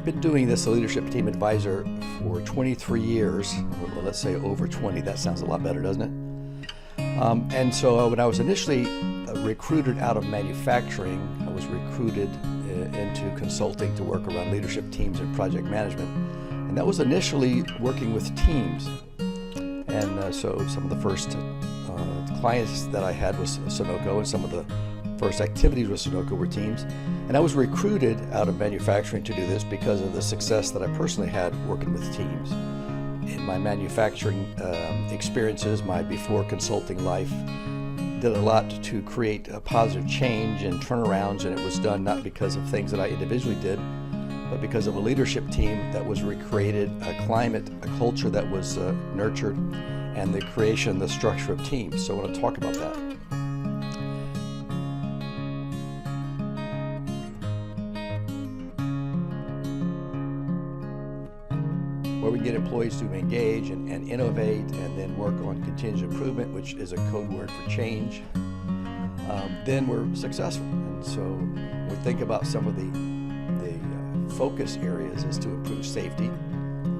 been doing this, a leadership team advisor, for 23 years, or let's say over 20. That sounds a lot better, doesn't it? And so when I was initially recruited out of manufacturing, I was recruited into consulting to work around leadership teams and project management. And that was initially working with teams. And so some of the first clients that I had was Sonoco, and some of the first activities with Sonoco were teams. And I was recruited out of manufacturing to do this because of the success that I personally had working with teams. In my manufacturing experiences, my before consulting life, did a lot to create a positive change and turnarounds, and it was done not because of things that I individually did, but because of a leadership team that was recreated, a climate, a culture that was nurtured, and the creation, the structure of teams. So I want to talk about that. Where we get employees to engage and innovate and then work on continuous improvement, which is a code word for change, then we're successful. And so when we think about some of the focus areas is to improve safety,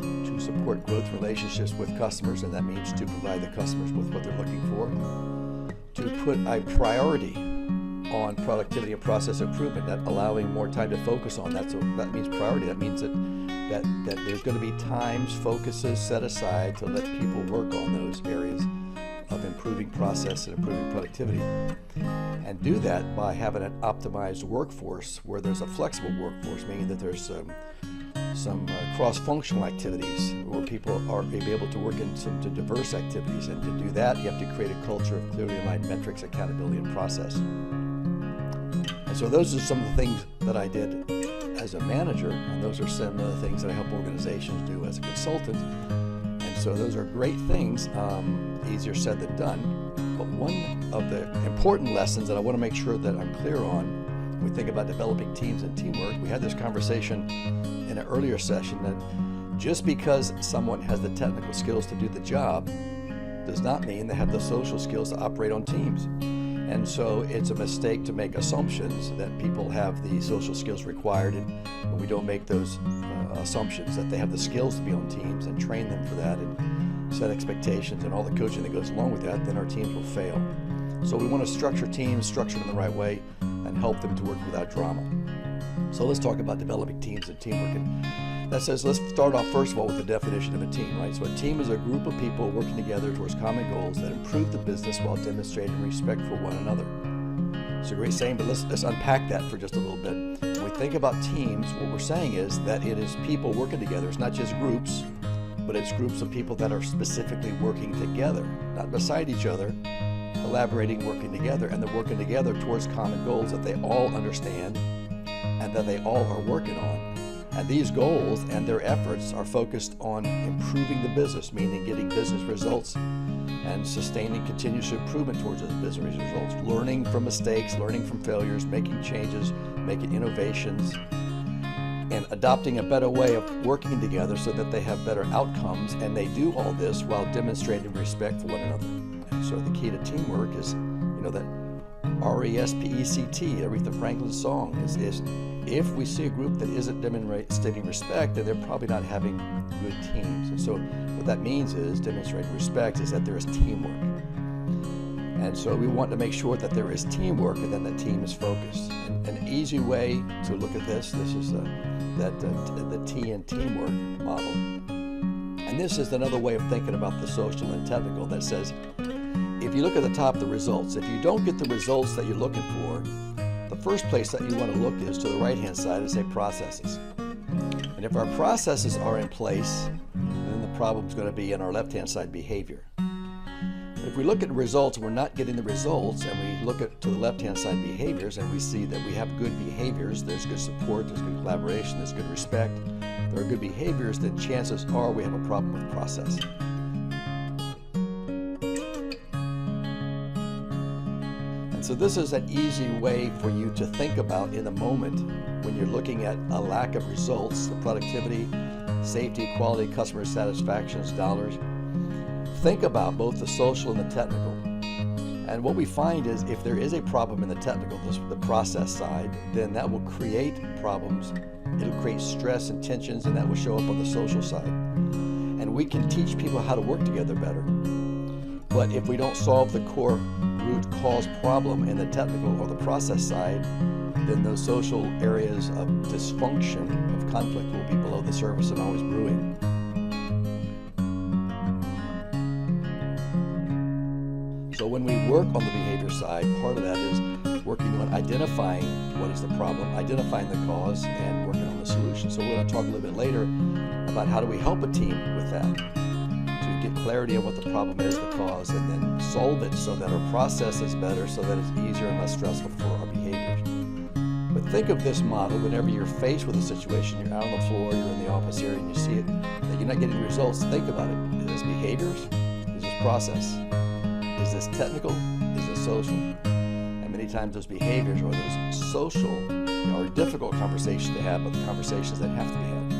to support growth relationships with customers, and that means to provide the customers with what they're looking for, to put a priority on productivity and process improvement, that allowing more time to focus on that. So that means priority. That means that there's going to be times, focuses set aside to let people work on those areas of improving process and improving productivity. And do that by having an optimized workforce where there's a flexible workforce, meaning that there's some cross-functional activities where people are able to work in some diverse activities. And to do that, you have to create a culture of clearly aligned metrics, accountability, and process. And so those are some of the things that I did as a manager, and those are some of the things that I help organizations do as a consultant. And so those are great things, easier said than done. But one of the important lessons that I want to make sure that I'm clear on when we think about developing teams and teamwork, we had this conversation in an earlier session that just because someone has the technical skills to do the job does not mean they have the social skills to operate on teams. And so it's a mistake to make assumptions that people have the social skills required, and we don't make those assumptions that they have the skills to be on teams and train them for that and set expectations and all the coaching that goes along with that, then our teams will fail. So we want to structure teams, structure them in the right way, and help them to work without drama. So let's talk about developing teams and teamwork. And that says, let's start off first of all with the definition of a team, right? So a team is a group of people working together towards common goals that improve the business while demonstrating respect for one another. It's a great saying, but let's unpack that for just a little bit. When we think about teams, what we're saying is that it is people working together. It's not just groups, but it's groups of people that are specifically working together, not beside each other, collaborating, working together, and they're working together towards common goals that they all understand and that they all are working on. And these goals and their efforts are focused on improving the business, meaning getting business results and sustaining continuous improvement towards those business results, learning from mistakes, learning from failures, making changes, making innovations, and adopting a better way of working together so that they have better outcomes. And they do all this while demonstrating respect for one another. And so the key to teamwork is, that RESPECT, Aretha Franklin's song, is if we see a group that isn't demonstrating respect, then they're probably not having good teams. And so what that means is, demonstrating respect is that there is teamwork. And so we want to make sure that there is teamwork and then the team is focused. And an easy way to look at this is the T in teamwork model. And this is another way of thinking about the social and technical that says, if you look at the top, the results, if you don't get the results that you're looking for, the first place that you want to look is to the right-hand side and say processes. And if our processes are in place, then the problem's going to be in our left-hand side, behavior. If we look at results and we're not getting the results, and we look at to the left-hand side behaviors, and we see that we have good behaviors, there's good support, there's good collaboration, there's good respect, there are good behaviors, then chances are we have a problem with process. So this is an easy way for you to think about in the moment when you're looking at a lack of results, the productivity, safety, quality, customer satisfaction, dollars. Think about both the social and the technical. And what we find is if there is a problem in the technical, the process side, then that will create problems it'll create stress and tensions, and that will show up on the social side. And we can teach people how to work together better. But if we don't solve the core root cause problem in the technical or the process side, then those social areas of dysfunction, of conflict, will be below the surface and always brewing. So when we work on the behavior side, part of that is working on identifying what is the problem, identifying the cause, and working on the solution. So we're going to talk a little bit later about how do we help a team with that, to get clarity on what the problem is, the cause, and then solve it so that our process is better, so that it's easier and less stressful for our behaviors. But think of this model whenever you're faced with a situation, you're out on the floor, you're in the office area, and you see it, that you're not getting results. Think about it. Is this behaviors? Is this process? Is this technical? Is this social? And many times those behaviors or those social are difficult conversations to have, but the conversations that have to be had.